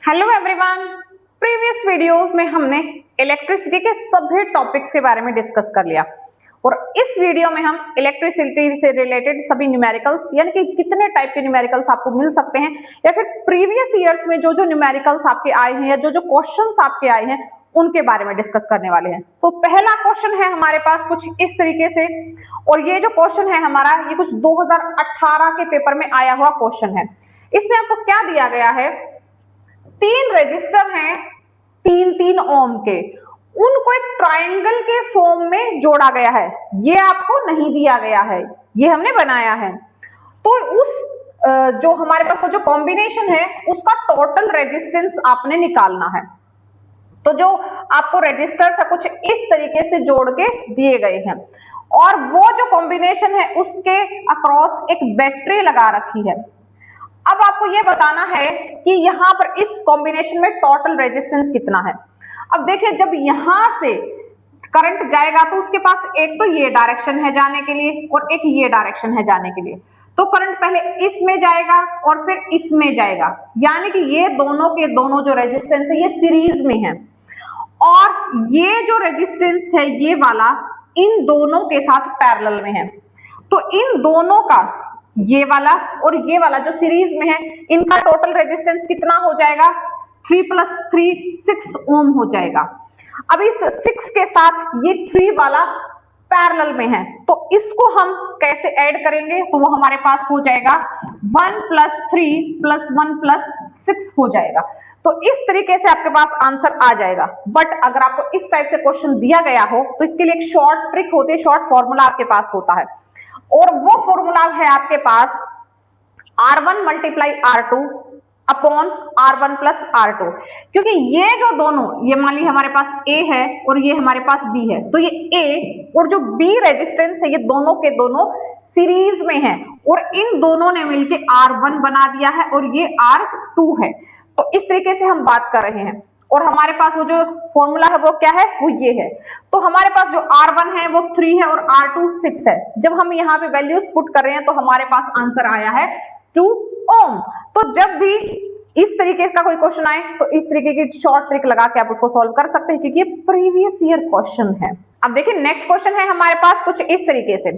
Hello everyone. Previous videos में हमने electricity के सभी टॉपिक्स के बारे में डिस्कस कर लिया और इस वीडियो में हम इलेक्ट्रिसिटी से रिलेटेड सभी न्यूमेरिकल्स यानी कि कितने टाइप के न्यूमेरिकल्स आपको मिल सकते हैं या फिर प्रीवियस ईयर्स में जो जो न्यूमेरिकल्स आपके आए हैं या जो जो क्वेश्चंस आपके आए हैं उनके बारे में डिस्कस करने वाले हैं। तो पहला क्वेश्चन है हमारे पास कुछ इस तरीके से, और ये जो क्वेश्चन है हमारा ये कुछ 2018 के पेपर में आया हुआ क्वेश्चन है। इसमें आपको क्या दिया गया है, तीन रजिस्टर हैं 3-3 ओम के, उनको एक ट्रायंगल के फॉर्म में जोड़ा गया है। ये आपको नहीं दिया गया है, ये हमने बनाया है। तो उस जो हमारे पास जो कॉम्बिनेशन है उसका टोटल रेजिस्टेंस आपने निकालना है। तो जो आपको रजिस्टर्स कुछ इस तरीके से जोड़ के दिए गए हैं और वो जो कॉम्बिनेशन है उसके अक्रॉस एक बैटरी लगा रखी है। अब आपको ये बताना है कि यहां पर इस कॉम्बिनेशन में टोटल रेजिस्टेंस कितना है। अब देखिए जब यहां से करंट जाएगा तो उसके पास एक तो ये डायरेक्शन है जाने के लिए और एक ये डायरेक्शन है जाने के लिए। तो करंट पहले इसमें जाएगा और फिर इसमें जाएगा, यानी कि ये दोनों के दोनों जो रेजिस्टेंस है ये सीरीज में है और ये जो रेजिस्टेंस है ये वाला इन दोनों के साथ पैरेलल में है। तो इन दोनों का ये वाला और ये वाला जो सीरीज में है इनका टोटल रेजिस्टेंस कितना हो जाएगा, 3 + 3 6 ओम हो जाएगा। अब इस 6 के साथ ये 3 वाला पैरेलल में है, तो इसको हम कैसे ऐड करेंगे, तो वो हमारे पास हो जाएगा 1 + 3 + 1 + 6 हो जाएगा। तो इस तरीके से आपके पास आंसर आ जाएगा। बट अगर आपको इस टाइप से क्वेश्चन दिया गया हो तो इसके लिए एक शॉर्ट ट्रिक होती है, शॉर्ट फॉर्मूला आपके पास होता है और वो फॉर्मूला है आपके पास R1 × R2 upon R1 + R2। क्योंकि ये जो दोनों, ये मान ली हमारे पास A है और ये हमारे पास B है, तो ये A और जो B रेजिस्टेंस है ये दोनों के दोनों सीरीज में है और इन दोनों ने मिलके R1 बना दिया है और ये R2 है। तो इस तरीके से हम बात कर रहे हैं और हमारे पास वो जो फॉर्मूला है वो क्या है, वो ये है। तो हमारे पास जो R1 है वो 3 है और R2 6 है। जब हम यहाँ पे वैल्यूज पुट कर रहे हैं तो हमारे पास आंसर आया है 2 ओम। तो जब भी इस तरीके का कोई क्वेश्चन आए तो इस तरीके की शॉर्ट ट्रिक लगा के आप उसको सॉल्व कर सकते हैं क्योंकि ये प्रीवियस ईयर क्वेश्चन है। अब देखिए नेक्स्ट क्वेश्चन है हमारे पास कुछ इस तरीके से,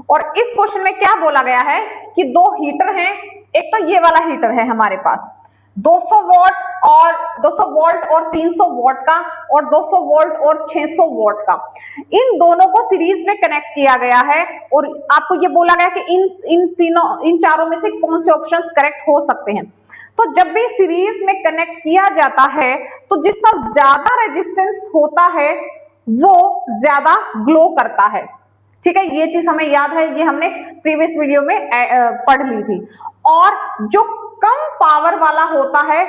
और इस क्वेश्चन में क्या बोला गया है कि दो हीटर हैं, एक तो ये वाला हीटर है हमारे पास 200 वोल्ट और 300 वोल्ट का और 200 वोल्ट और 600 वोल्ट का, इन दोनों को सीरीज में कनेक्ट किया गया है और आपको ये बोला गया कि इन चारों में से कौन से ऑप्शंस करेक्ट हो सकते हैं। तो जब भी सीरीज में कनेक्ट किया जाता है तो जिसका ज्यादा रेजिस्टेंस होता है वो ज्यादा ग्लो करता है। ठीक है, ये चीज हमें याद है, ये हमने प्रीवियस वीडियो में पढ़ ली थी। और जो कम पावर वाला होता है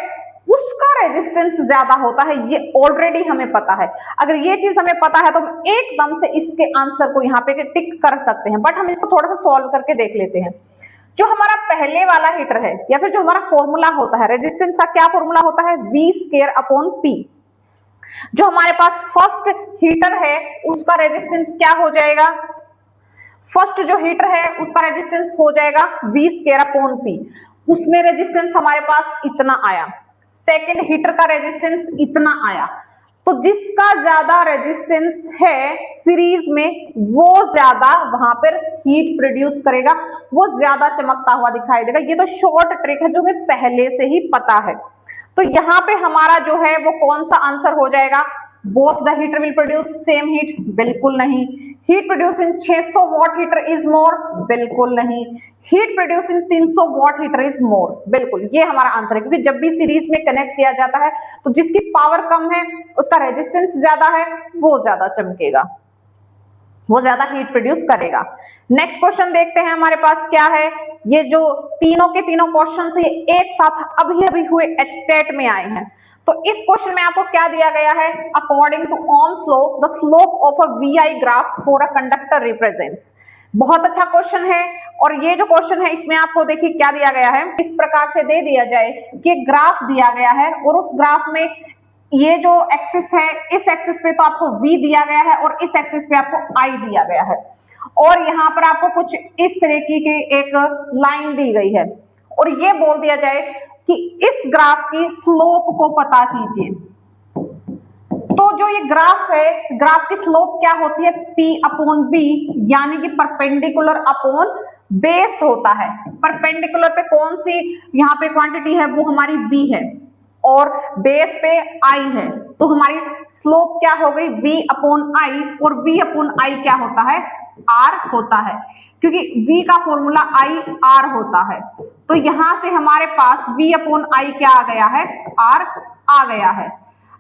उसका रेजिस्टेंस ज्यादा होता है, ये ऑलरेडी हमें पता है। अगर ये चीज हमें पता है तो हम एकदम से इसके आंसर को यहाँ पे टिक कर सकते हैं, बट हम इसको थोड़ा सा सॉल्व करके देख लेते हैं। जो हमारा पहले वाला हीटर है या फिर जो हमारा फॉर्मूला होता है रेजिस्टेंस का, क्या फॉर्मूला होता है, V²/P। जो हमारे पास फर्स्ट हीटर है उसका रेजिस्टेंस क्या हो जाएगा, फर्स्ट जो हीटर है उसका रेजिस्टेंस हो जाएगा V²/P। उसमें रेजिस्टेंस हमारे पास इतना आया, सेकंड हीटर का रेजिस्टेंस इतना आया। तो जिसका ज्यादा रेजिस्टेंस है सीरीज में वो ज्यादा वहां पर हीट प्रोड्यूस करेगा, वो ज्यादा चमकता हुआ दिखाई देगा। ये तो शॉर्ट ट्रिक है जो हमें पहले से ही पता है। तो यहाँ पे हमारा जो है वो कौन सा आंसर हो जाएगा, both the heater will produce same heat, बिल्कुल नहीं। Heat produce in 600 what heater is more, बिल्कुल नहीं। Heat produce in 300 what heater is more, बिल्कुल। ये हमारा आंसर है क्योंकि जब भी सीरीज में कनेक्ट किया जाता है तो जिसकी पावर कम है उसका रेजिस्टेंस ज्यादा है, वो ज्यादा चमकेगा, वो ज्यादा हीट प्रोड्यूस करेगा। नेक्स्ट क्वेश्चन देखते हैं हमारे पास क्या है। ये जो तीनों के तीनों क्वेश्चन ये एक साथ अभी हुए एचटेट में आए हैं। तो इस क्वेश्चन में आपको क्या दिया गया है, according to Ohm's law the slope of a VI graph for a conductor represents. बहुत अच्छा क्वेश्चन है और ये जो क्वेश्चन है इसमें आपको देखिए क्या दिया गया है, इस प्रकार से दे दिया जाए कि ग्राफ दिया गया है और उस ग्राफ में ये जो एक्सिस है इस एक्सिस पे तो आपको V दिया गया है और इस एक्सिस पे आपको I दिया गया है और यहाँ पर आपको कुछ इस तरीके की एक लाइन दी गई है और ये बोल दिया जाए कि इस ग्राफ की स्लोप को पता कीजिए। तो जो ये ग्राफ है, ग्राफ की स्लोप क्या होती है, P अपॉन B, यानी कि परपेंडिकुलर अपॉन बेस होता है। परपेंडिकुलर पे कौन सी यहाँ पे क्वांटिटी है, वो हमारी V है, और बेस पे I है, तो हमारी स्लोप क्या हो गई, V अपॉन I, और V अपॉन I क्या होता है, R होता है, क्योंकि V का फॉर्मूला I R होता है। तो यहां से हमारे पास V अपॉन I क्या आ गया है, R आ गया है।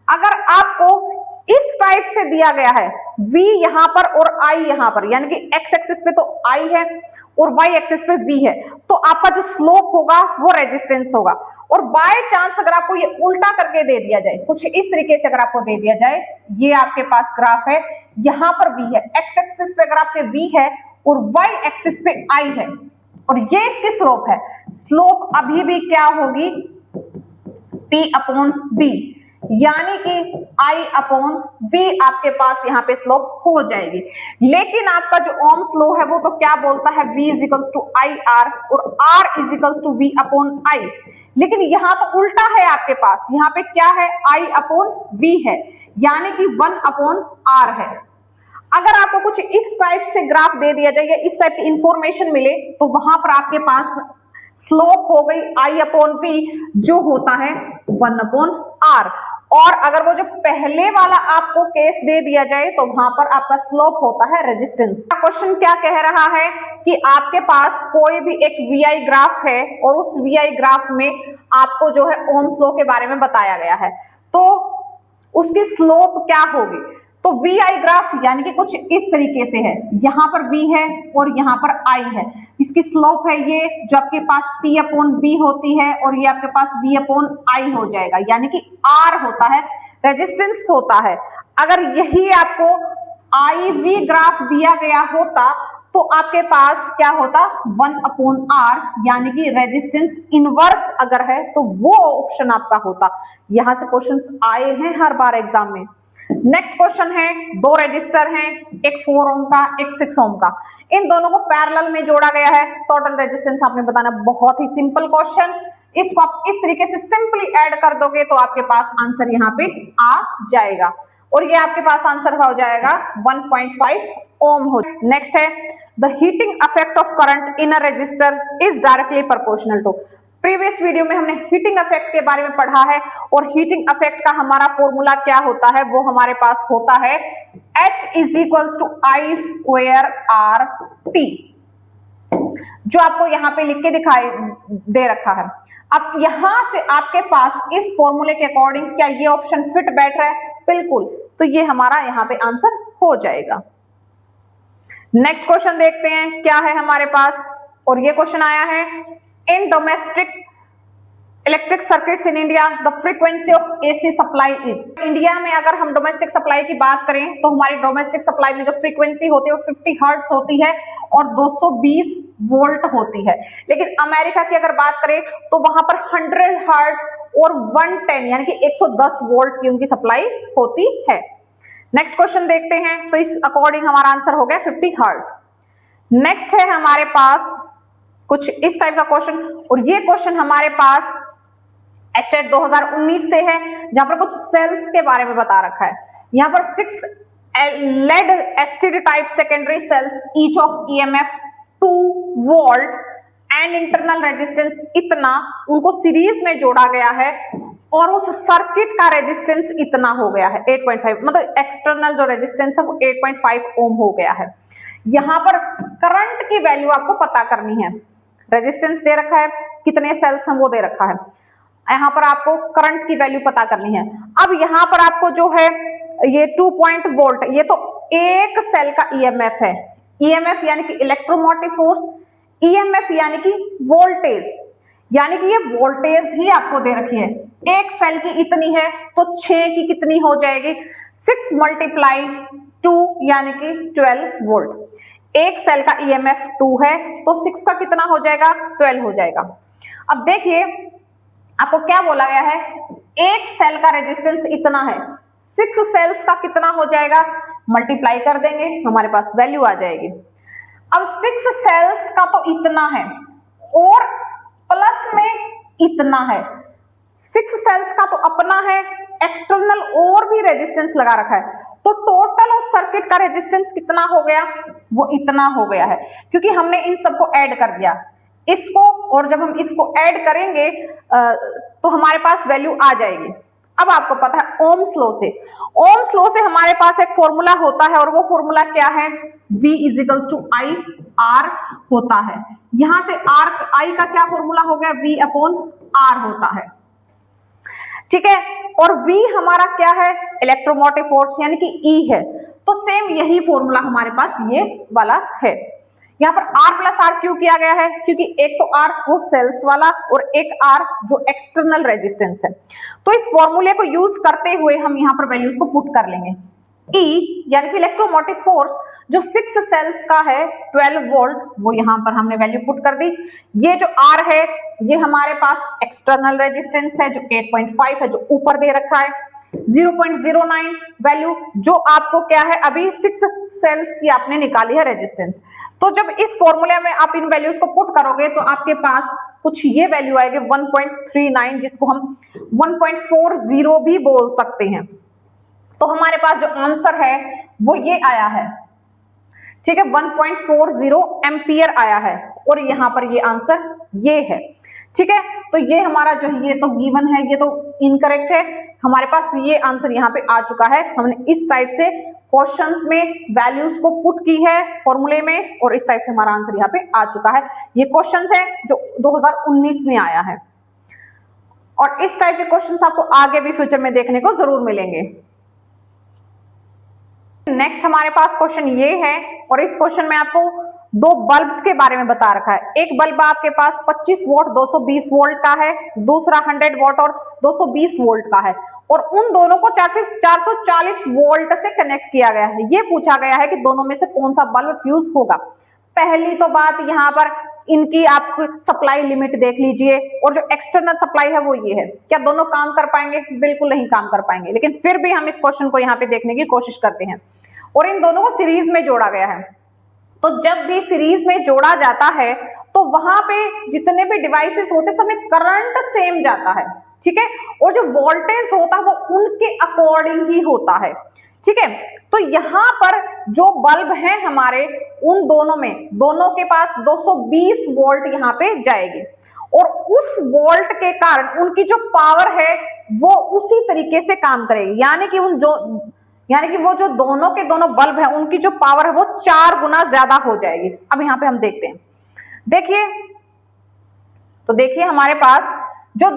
अगर आपको इस टाइप से दिया गया है, V यहां पर और I यहां पर, यानी कि x एक्सिस पे तो I है और y एक्सिस पे V है, तो आपका जो स्लोप होगा वो रेजिस्टेंस होगा। और बाय चांस अगर आपको ये उल्टा करके दे दिया जाए, कुछ इस तरीके से अगर आपको दे दिया जाए, ये आपके पास ग्राफ है, यहां पर V है, x एक्सिस पे अगर आपके V है और y एक्सिस पे I है, और ये इसकी स्लोप है, स्लोप अभी भी क्या होगी, P अपॉन B, यानी कि I अपॉन V आपके पास यहाँ पे स्लोप हो जाएगी। लेकिन आपका जो ओम्स लॉ है वो तो क्या बोलता है, V is equals to I R, और R is equals to V upon I। लेकिन यहाँ तो उल्टा है आपके पास, यहाँ पे क्या है, I अपॉन V है, यानी कि 1 अपॉन R है। अगर आपको कुछ इस टाइप से ग्राफ दे दिया जाए या इस टाइप की इंफॉर्मेशन मिले, तो वहां पर आपके पास स्लोप हो गई I अपॉन V, जो होता है 1 अपॉन R। और अगर वो जो पहले वाला आपको केस दे दिया जाए, तो वहां पर आपका स्लोप होता है रेजिस्टेंस। क्वेश्चन क्या कह रहा है कि आपके पास कोई भी एक VI ग्राफ है, और उस VI ग्राफ में आपको जो है ओम्स लॉ के बारे में बताया गया है, तो उसकी स्लोप क्या होगी। तो VI ग्राफ यानी कि कुछ इस तरीके से है, यहां पर V है और यहां पर I है, इसकी स्लोप है ये जो आपके पास P अपॉन B होती है, और ये आपके पास V अपॉन I हो जाएगा, यानी कि R होता है, रेजिस्टेंस होता है। अगर यही आपको IV ग्राफ दिया गया होता, तो आपके पास क्या होता, 1 अपॉन R, यानी कि रेजिस्टेंस इनवर्स अगर है तो वो ऑप्शन आपका होता। यहां से क्वेश्चंस आए हैं हर बार एग्जाम में। नेक्स्ट क्वेश्चन है, दो रजिस्टर हैं, एक 4 ओम का, एक 6 ओम का, इन दोनों को पैरेलल में जोड़ा गया है, टोटल रेजिस्टेंस आपने बताना। बहुत ही सिंपल क्वेश्चन, इसको आप इस तरीके से सिंपली ऐड कर दोगे तो आपके पास आंसर यहाँ पे आ जाएगा, और ये आपके पास आंसर हो जाएगा 1.5 ओम हो। नेक्स्ट है, the heating effect of current in a resistor is directly proportional to. Previous video में हमने हीटिंग इफेक्ट के बारे में पढ़ा है, और हीटिंग इफेक्ट का हमारा फॉर्मूला क्या होता है, वो हमारे पास होता है H is equals to I square R T, जो आपको यहाँ पे लिख के दिखाई दे रखा है। अब यहां से आपके पास इस फॉर्मूले के अकॉर्डिंग क्या ये ऑप्शन फिट बैठ रहा है, बिल्कुल, तो ये हमारा यहाँ पे आंसर हो जाएगा। नेक्स्ट क्वेश्चन देखते हैं क्या है हमारे पास, और ये क्वेश्चन आया है, in domestic electric circuits in India the frequency of AC supply is. India में अगर हम डोमेस्टिक सप्लाई की बात करें, तो हमारी डोमेस्टिक सप्लाई में जो फ्रीक्वेंसी होती है वो 50 हर्ट्ज होती है और 220 वोल्ट होती है। लेकिन अमेरिका की अगर बात करें तो वहां पर 100 हर्ट्ज और 110 यानी कि 110 वोल्ट की उनकी सप्लाई होती है। नेक्स्ट क्वेश्चन देखते हैं, तो इस अकॉर्डिंग हमारा आंसर हो गया 50 हर्ट्ज। नेक्स्ट है हमारे पास कुछ इस टाइप का क्वेश्चन, और ये क्वेश्चन हमारे पास एस्टेट 2019 से है, जहां पर कुछ सेल्स के बारे में बता रखा है। यहाँ पर 6 lead acid type secondary cells, each of EMF 2 volt and internal resistance इतना, उनको सीरीज में जोड़ा गया है, और उस सर्किट का रेजिस्टेंस इतना हो गया है 8.5, मतलब एक्सटर्नल जो रेजिस्टेंस है वो 8.5 ओम हो गया है। यहाँ पर करंट की वैल्यू आपको पता करनी है, रेजिस्टेंस दे रखा है, कितने सेल्स हैं वो दे रखा है, यहाँ पर आपको करंट की वैल्यू पता करनी है। अब यहाँ पर आपको जो है ये 2 वोल्ट, ये तो एक सेल का EMF है, EMF यानी कि इलेक्ट्रोमोटिव फोर्स, EMF यानी कि वोल्टेज, यानी कि ये वोल्टेज ही आपको दे रखी है। एक सेल की इतनी है तो 6 की कितनी हो जाएगी, 6 मल्टीप्लाई 2 यानी कि 12 वोल्ट। एक सेल का EMF 2 है तो 6 का कितना हो जाएगा, 12 हो जाएगा। अब देखिए आपको क्या बोला गया है, एक सेल का रेजिस्टेंस इतना है, 6 सेल्स का कितना हो जाएगा, मल्टीप्लाई कर देंगे हमारे पास वैल्यू आ जाएगी। अब 6 सेल्स का तो इतना है, और प्लस में इतना है। 6 सेल्स का तो अपना है, एक्सटर्नल और भी रेजिस्टेंस लगा रखा है, तो टोटल उस सर्किट का रेजिस्टेंस कितना हो गया, वो इतना हो गया है, क्योंकि हमने इन सबको ऐड कर दिया इसको, और जब हम इसको ऐड करेंगे तो हमारे पास वैल्यू आ जाएगी। अब आपको पता है ओम्स लॉ से, ओम्स लॉ से हमारे पास एक फॉर्मूला होता है, और वो फॉर्मूला क्या है, V is equals to I R होता है। यहां से I का क्या फॉर्मूला हो गया, V अपॉन R होता है, ठीक है। और V हमारा क्या है, इलेक्ट्रोमोटिव फोर्स यानी कि E है, तो सेम यही फॉर्मूला हमारे पास ये वाला है। यहाँ पर R प्लस R क्यों किया गया है, क्योंकि एक तो R वो सेल्स वाला और एक R जो एक्सटर्नल रेजिस्टेंस है। तो इस फॉर्मूले को यूज करते हुए हम यहाँ पर वैल्यूज को पुट कर लेंगे। E यानी कि इलेक्ट्रोमोटिव फोर्स जो 6 सेल्स का है 12 वोल्ट, वो यहाँ पर हमने वैल्यू पुट कर दी। ये जो R है ये हमारे पास एक्सटर्नल रेजिस्टेंस है जो 8.5 है, जो ऊपर दे रखा है। 0.09 वैल्यू जो आपको क्या है, अभी 6 सेल्स की आपने निकाली है रेजिस्टेंस। तो जब इस फॉर्मूले में आप इन वैल्यूज को पुट करोगे तो आपके पास कुछ ये वैल्यू आएगी 1.39, जिसको हम 1.40 भी बोल सकते हैं। तो हमारे पास जो आंसर है वो ये आया है, ठीक है, 1.40 एम्पियर आया है, और यहाँ पर ये आंसर ये है, ठीक है। तो ये हमारा जो ये तो गिवन है, ये तो इनकरेक्ट है, हमारे पास ये आंसर यहाँ पे आ चुका है। हमने इस टाइप से क्वेश्चंस में वैल्यूज को पुट की है फॉर्मूले में, और इस टाइप से हमारा आंसर यहाँ पे आ चुका है। ये क्वेश्चंस है जो 2019 में आया है, और इस टाइप के क्वेश्चंस आपको आगे भी फ्यूचर में देखने को जरूर मिलेंगे। नेक्स्ट हमारे पास क्वेश्चन ये है, और इस क्वेश्चन में आपको 2 बल्ब्स के बारे में बता रखा है। एक बल्ब आपके पास 25 वोल्ट 220 वोल्ट का है, दूसरा 100 वोल्ट और 220 वोल्ट का है, और उन दोनों को 440 वोल्ट से कनेक्ट किया गया है। ये पूछा गया है कि दोनों में से कौन सा बल्ब फ्यूज होगा। पहली तो बात यहाँ पर इनकी आप सप्लाई लिमिट देख लीजिए, और जो एक्सटर्नल सप्लाई है वो ये है। क्या दोनों काम कर पाएंगे? बिल्कुल नहीं काम कर पाएंगे, लेकिन फिर भी हम इस क्वेश्चन को यहाँ पे देखने की कोशिश करते हैं। और इन दोनों को सीरीज में जोड़ा गया है, तो जब भी सीरीज में जोड़ा जाता है तो वहां पे जितने भी डिवाइसेस होते हैं सब में करंट सेम जाता है, ठीक है, और जो वोल्टेज होता है वो उनके अकॉर्डिंग ही होता है, ठीक है। तो यहाँ पर जो बल्ब है हमारे, उन दोनों में दोनों के पास 220 वोल्ट यहाँ पे जाएगी, और उस वोल्ट के कारण उनकी जो पावर है वो उसी तरीके से काम करेगी, यानी कि वो जो दोनों के दोनों बल्ब है उनकी जो पावर है वो 4 गुना ज्यादा हो जाएगी। अब यहाँ पे हम देखते हैं, देखिए हमारे पास जो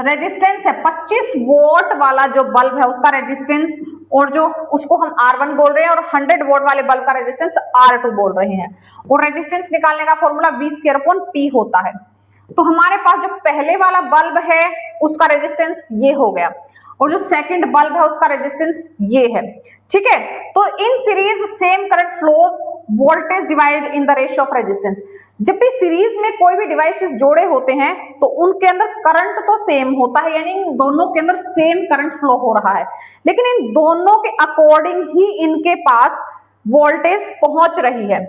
रेजिस्टेंस है 25 वोल्ट वाला जो बल्ब है उसका रेजिस्टेंस, और जो उसको हम R1 बोल रहे हैं, और 100 वोल्ट वाले बल्ब का रेजिस्टेंस R2 बोल रहे हैं, और रेजिस्टेंस निकालने का फॉर्मूला V²/P होता है। तो हमारे पास जो पहले वाला बल्ब है उसका रेजिस्टेंस ये हो गया, और जो सेकंड बल्ब है उसका रेजिस्टेंस ये है, ठीक है। तो in series same current flows voltage divide in the ratio of resistance. जब भी सीरीज में कोई भी डिवाइसेस जोड़े होते हैं तो उनके अंदर करंट तो सेम होता है, यानी इन दोनों के अंदर सेम करंट फ्लो हो रहा है, लेकिन इन दोनों के अकॉर्डिंग ही इनके पास वोल्टेज पहुंच रही है।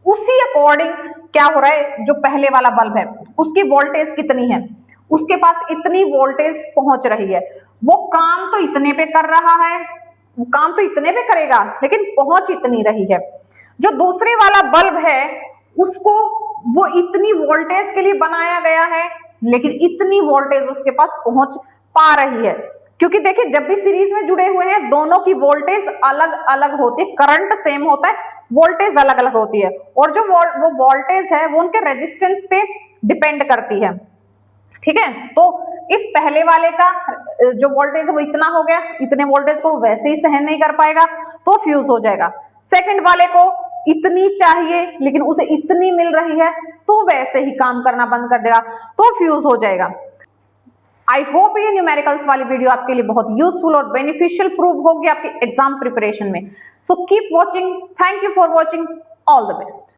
उसी अकॉर्डिंग क्या हो रहा है, जो पहले वाला बल्ब है उसकी वोल्टेज कितनी है, उसके पास इतनी वोल्टेज पहुंच रही है, वो काम तो इतने पे कर रहा है, वो काम तो इतने पे करेगा, लेकिन पहुंच इतनी रही है। जो दूसरे वाला बल्ब है उसको वो इतनी वोल्टेज के लिए बनाया गया है, लेकिन इतनी वोल्टेज उसके पास पहुंच पा रही है, क्योंकि देखिए जब भी सीरीज में जुड़े हुए हैं दोनों की वोल्टेज अलग अलग होती है, करंट सेम होता है, वोल्टेज अलग अलग होती है, और जो वो वोल्टेज है वो उनके रेजिस्टेंस पे डिपेंड करती है, ठीक है। तो इस पहले वाले का जो वोल्टेज है वो इतना हो गया, इतने वोल्टेज को वैसे ही सहन नहीं कर पाएगा तो फ्यूज हो जाएगा। सेकंड वाले को इतनी चाहिए लेकिन उसे इतनी मिल रही है तो वैसे ही काम करना बंद कर देगा, तो फ्यूज हो जाएगा। आई होप ये न्यूमेरिकल्स वाली वीडियो आपके लिए बहुत यूजफुल और बेनिफिशियल प्रूव होगी आपकी एग्जाम प्रिपरेशन में। So keep watching, thank you for watching, all the best.